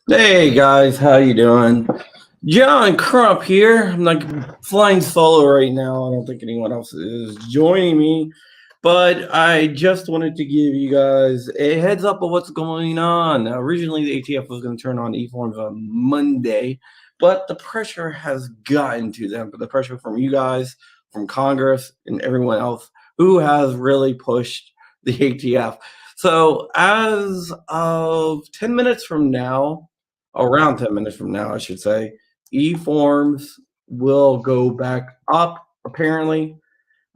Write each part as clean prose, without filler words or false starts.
Hey guys, how you doing? John Crump here. I'm like flying solo right now. I don't think anyone else is joining me, but I just wanted to give you guys a heads up of what's going on. Now, originally, the ATF was going to turn on EForms on Monday, but the pressure has gotten to them. But the pressure from you guys, from Congress, and everyone else who has really pushed the ATF. So as of 10 minutes from now, around 10 minutes from now, I should say, EForms will go back up, apparently.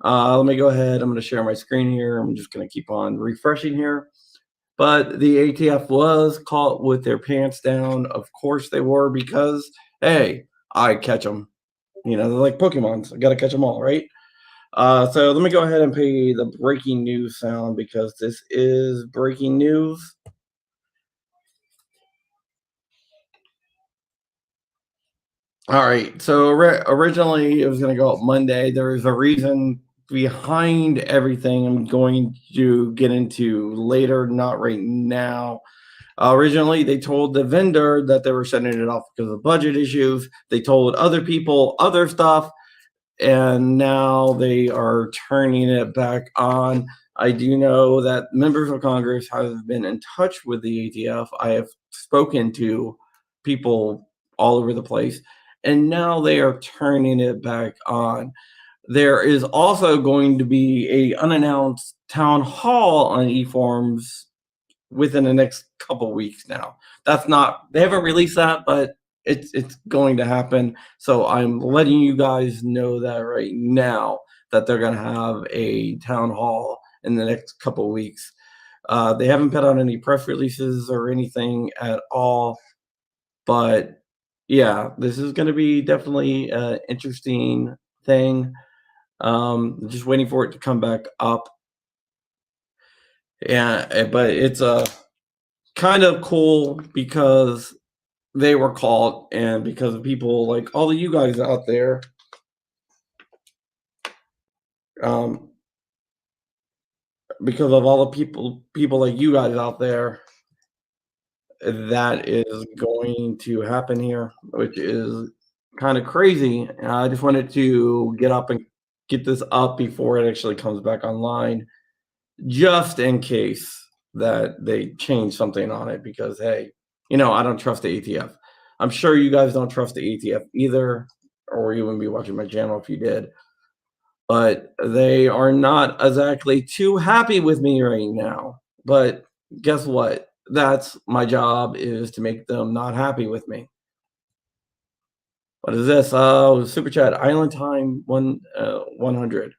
Let me go ahead. I'm going to share my screen here. I'm just going to keep on refreshing here. But the ATF was caught with their pants down. Of course they were, because, hey, I catch them. You know, they're like Pokemons. I got to catch them all, right? So let me go ahead and play the breaking news sound, because this is breaking news. All right. So originally it was going to go up Monday. There is a reason behind everything I'm going to get into later, not right now. Originally, they told the vendor that they were sending it off because of budget issues. They told other people other stuff, and now they are turning it back on. I do know that members of Congress have been in touch with the ATF. I have spoken to people all over the place, and now they are turning it back on. There is also going to be a unannounced town hall on EForms within the next couple weeks now. That's not, they haven't released that, but it's going to happen. So I'm letting you guys know that right now, that they're going to have a town hall in the next couple weeks. They haven't put out any press releases or anything at all, but yeah, this is going to be definitely an interesting thing. Just waiting for it to come back up. Yeah, but it's kind of cool because they were called, and because of people like all of you guys out there, because of all the people like you guys out there, that is going to happen here, which is kind of crazy. I just wanted to get up and get this up before it actually comes back online, just in case that they change something on it, because hey, you know, I don't trust the ATF. I'm sure you guys don't trust the ATF either, or you wouldn't be watching my channel if you did. But they are not exactly too happy with me right now. But guess what? That's my job, is to make them not happy with me. What is this? Oh, super chat. Island time 100.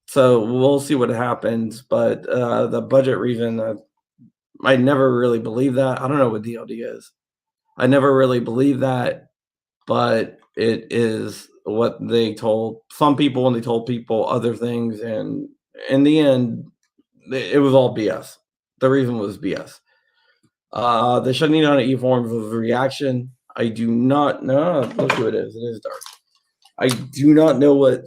So we'll see what happens. But the budget reason, I never really believe that. I don't know what DLD is. I never really believe that, but it is what they told some people, and they told people other things, and in the end, it was all BS. The reason was BS. The shutting down of EForms was a reaction. I do not know. Look who it is. It is dark. I do not know what.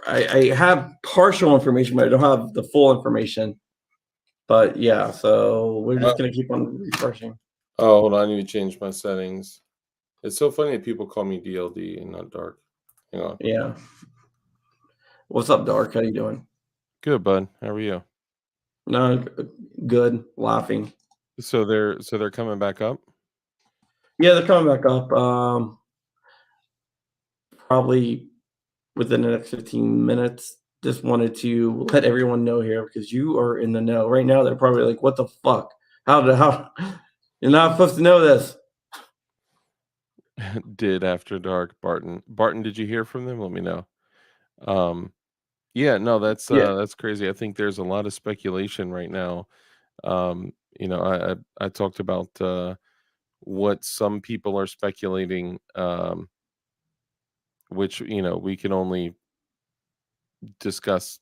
I have partial information, but I don't have the full information. But yeah, so we're just gonna keep on refreshing. Oh, hold on. I need to change my settings. It's so funny that people call me DLD and not dark. Hang on. Yeah. What's up, Dark? How you doing? Good, bud. How are you? No, good. Laughing. So they're coming back up. Yeah, they're coming back up. Probably within the next 15 minutes. Just wanted to let everyone know here because you are in the know. Right now, they're probably like, what the fuck? How you're not supposed to know this. Did after dark, Barton. Barton, did you hear from them? Let me know. Um, yeah, no, Yeah. that's crazy. I think there's a lot of speculation right now. I talked about what some people are speculating, which we can only discuss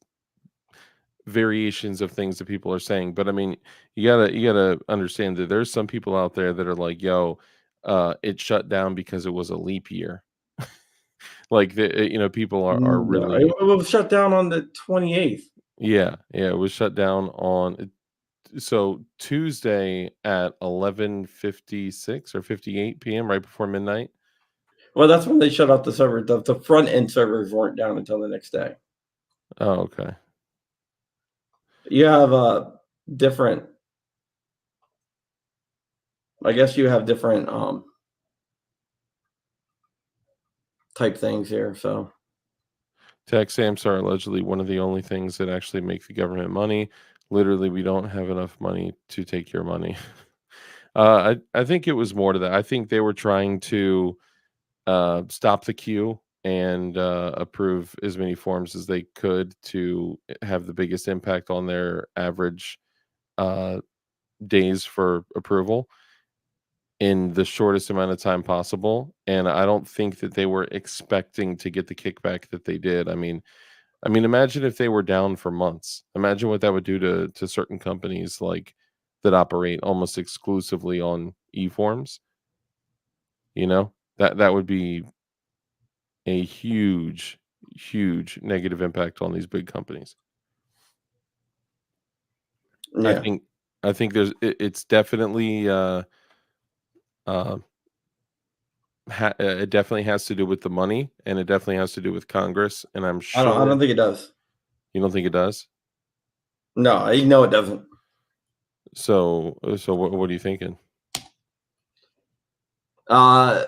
variations of things that people are saying. But I mean, you gotta understand that there's some people out there that are like, yo, it shut down because it was a leap year. Like people are No, really. it was shut down on the 28th. Yeah, it was shut down on so Tuesday at 11:56 or 58 p.m. right before midnight. Well, that's when they shut off the server. The front end servers weren't down until the next day. Oh, okay. You have different. I guess you have different type things here. So Tax stamps are allegedly one of the only things that actually make the government money. Literally, we don't have enough money to take your money. I think it was more to that. I think they were trying to stop the queue and approve as many forms as they could to have the biggest impact on their average uh, days for approval in the shortest amount of time possible. And I don't think that they were expecting to get the kickback that they did. I mean, imagine if they were down for months. Imagine what that would do to certain companies like that operate almost exclusively on e-forms. That would be a huge, huge negative impact on these big companies. I yeah, think I think it's definitely uh, it definitely has to do with the money, and it definitely has to do with Congress. And I'm I sure don't think it does. you don't think it does. No, I know it doesn't. So what are you thinking? Uh,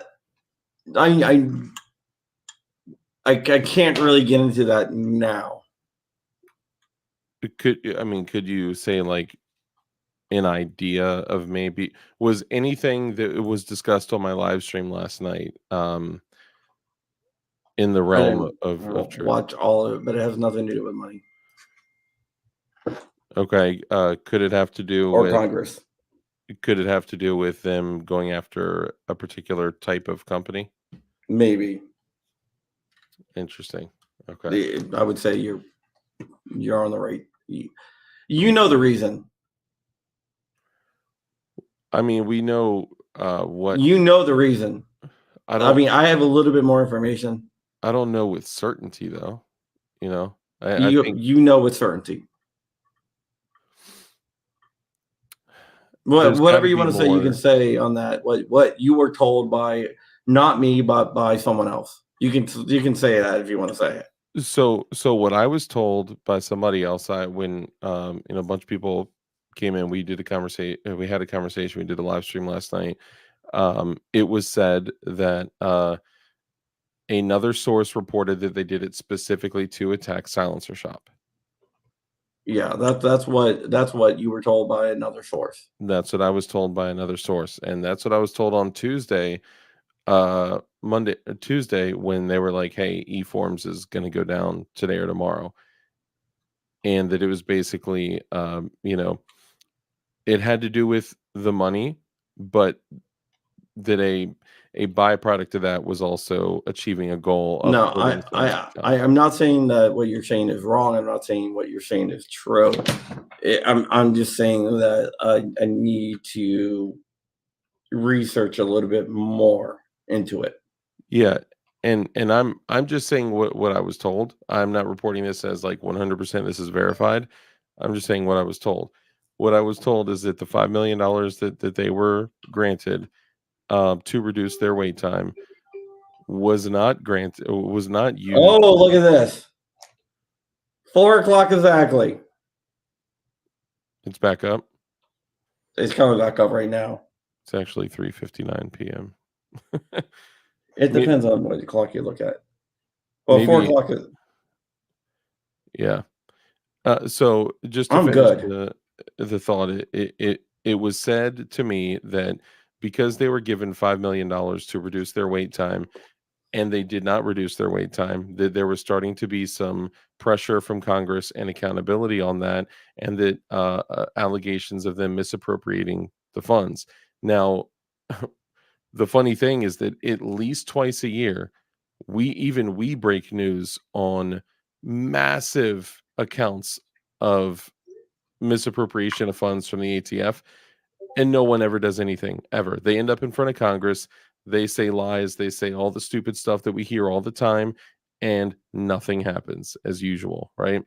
I I can't really get into that now. Could you say like an idea of maybe was anything that was discussed on my live stream last night in the I realm didn't of truth? watch all of it, but it has nothing to do with money Okay, could it have to do or with Congress. them going after a particular type of company? Maybe Interesting. Okay. I would say you're on the right. You know the reason. I mean, we know what You know the reason. I I don't mean, I have a little bit more information. I don't know with certainty though. You know, I think You know with certainty. there's got Whatever to you be want to say, you can more. say on that. What you were told by not me, but by someone else. You can say that if you want to say it. So what I was told by somebody else, when a bunch of people came in, we did a conversation, we had a conversation, we did a live stream last night. It was said that another source reported that they did it specifically to attack Silencer Shop. Yeah, that's what you were told by another source. That's what I was told by another source, and that's what I was told on Tuesday, Tuesday when they were like, "Hey, eForms is going to go down today or tomorrow," and that it was basically, it had to do with the money, but that a byproduct of that was also achieving a goal of No, hurting Silencer Shop. I am not saying that what you're saying is wrong. I'm not saying what you're saying is true. I'm just saying that I need to research a little bit more into it. Yeah, and I'm just saying what I was told. I'm not reporting this as like 100% this is verified. I'm just saying what I was told. What I was told is that the $5 million that they were granted to reduce their wait time was not used. Oh, look at this. 4 o'clock exactly. It's back up. It's coming back up right now. It's actually 3:59 p.m. It depends on what clock you look at. Well, 4 Maybe, o'clock is. yeah. So just to I'm finish good. the thought, it was said to me that because they were given $5 million to reduce their wait time, and they did not reduce their wait time, that there was starting to be some pressure from Congress and accountability on that, and that allegations of them misappropriating the funds. Now, the funny thing is that at least twice a year, we break news on massive accounts of misappropriation of funds from the ATF, and no one ever does anything ever. They end up in front of Congress, they say lies, they say all the stupid stuff that we hear all the time, and nothing happens as usual, right?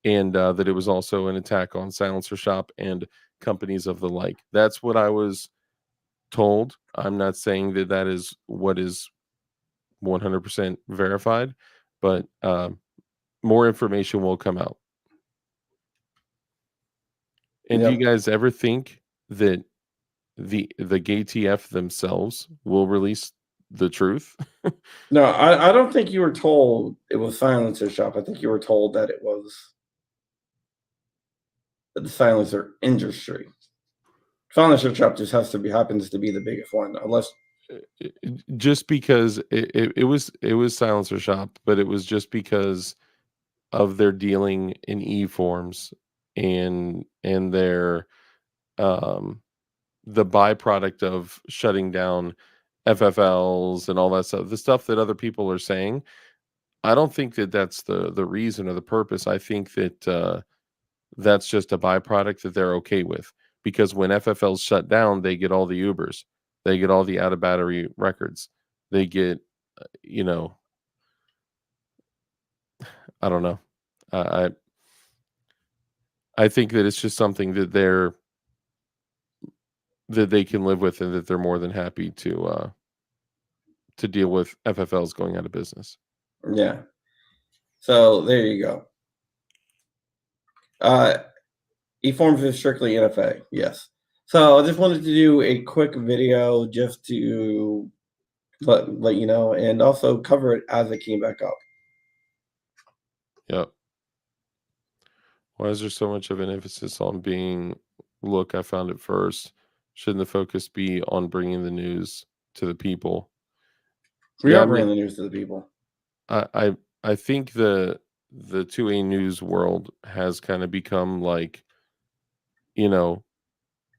And that it was also an attack on Silencer Shop and companies of the like. That's what I was told. I'm not saying that that is what is 100% verified, but more information will come out. And do you Yep. guys ever think that the GATF themselves will release the truth? No, I don't think you were told it was Silencer Shop. I think you were told that it was the silencer industry. Silencer Shop just happens to be the biggest one, unless. Just because it was Silencer Shop, but it was just because of their dealing in EForms and their um the byproduct of shutting down FFLs and all that stuff, the stuff that other people are saying. I don't think that that's the reason or the purpose. I think that that's just a byproduct that they're okay with, because when FFLs shut down, they get all the Ubers, they get all the out of battery records, they get, you know, I don't know. I I think that it's just something that they can live with, and that they're more than happy to deal with FFLs going out of business. Yeah. So there you go. Uh, eForms is strictly NFA. Yes. So I just wanted to do a quick video just to let you know, and also cover it as it came back up. Yep. Why is there so much of an emphasis on being, look, I found it first? Shouldn't the focus be on bringing the news to the people? We Yeah, are I mean, bringing the news to the people. I think the 2A news world has kind of become like, you know,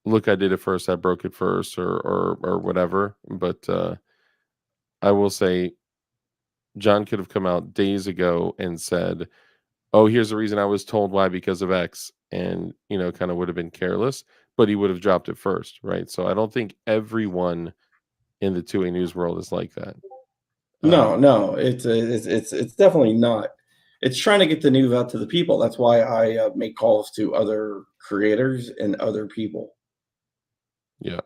look, I did it first, I broke it first, or whatever. But I will say John could have come out days ago and said, "Oh, here's the reason I was told why, because of X," and kind of would have been careless, but he would have dropped it first, right? So I don't think everyone in the 2A news world is like that. No, no, it's definitely not. It's trying to get the news out to the people. That's why I make calls to other creators and other people. Yeah.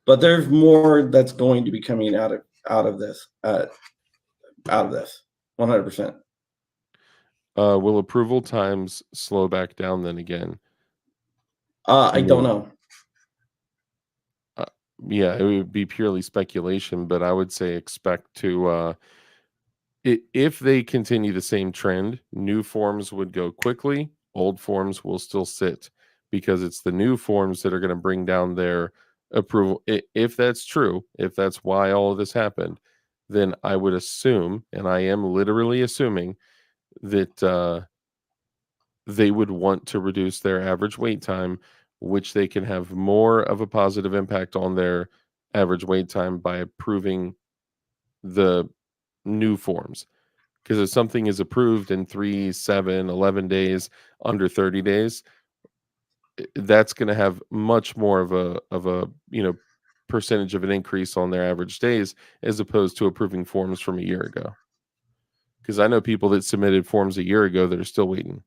But there's more that's going to be coming out of this, out of this, 100%. Will approval times slow back down then again? I I don't mean, know. uh, yeah, it would be purely speculation, but I would say expect to if they continue the same trend, new forms would go quickly, old forms will still sit, because it's the new forms that are going to bring down their approval. If that's true, if that's why all of this happened, then I would assume, and I am literally assuming, that they would want to reduce their average wait time, which they can have more of a positive impact on their average wait time by approving the new forms. Because if something is approved in 3, 7, 11 days, under 30 days, that's going to have much more of a percentage of an increase on their average days, as opposed to approving forms from a year ago. Because I know people that submitted forms a year ago that are still waiting.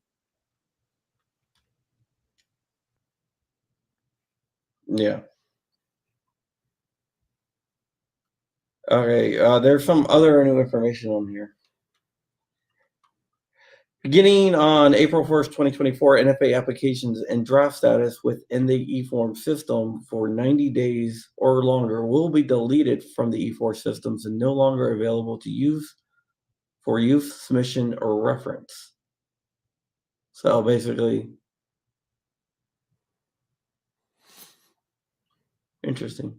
Yeah. Okay. There's some other new information on here. Beginning on April 1st, 2024, NFA applications and draft status within the EForms system for 90 days or longer will be deleted from the EForms systems and no longer available to use for use, submission, or reference. So basically, interesting.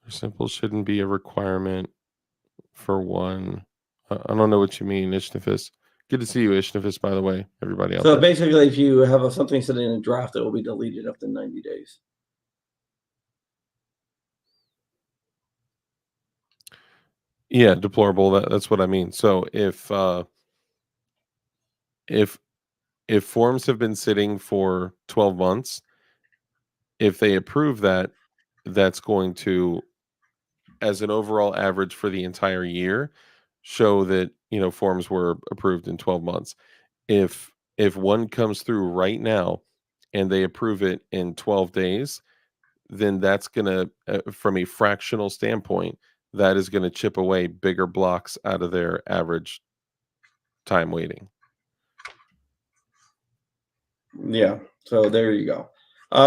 Simple shouldn't be a requirement for one. I don't know what you mean, Ishnifis. Good to see you, Ishnifis, by the way, everybody out So there. basically, if you have something sitting in a draft, it will be deleted after 90 days. Yeah, deplorable. That's what I mean. So if forms have been sitting for 12 months, if they approve that, that's going to, as an overall average for the entire year, show that, forms were approved in 12 months. If one comes through right now and they approve it in 12 days, then that's going to, from a fractional standpoint, that is going to chip away bigger blocks out of their average time waiting. Yeah, so there you go.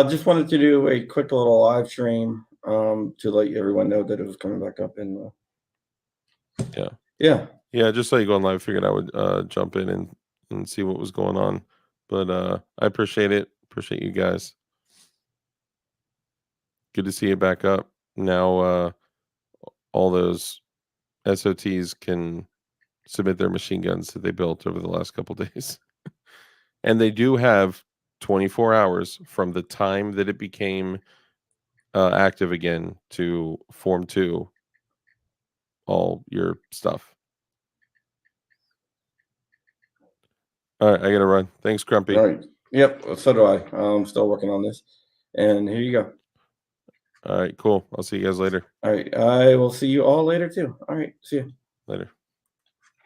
Just wanted to do a quick little live stream to let everyone know that it was coming back up in Yeah, just so you go on live, figured I would jump in and see what was going on. But I appreciate it. Appreciate you guys. Good to see you back up. Now all those SOTs can submit their machine guns that they built over the last couple days. And they do have 24 hours from the time that it became active again to form 2 all your stuff. All right, I gotta run. Thanks, Grumpy. All right. Yep, so do I. I'm still working on this. And here you go. All right, cool. I'll see you guys later. All right. I will see you all later too. All right. See you Later.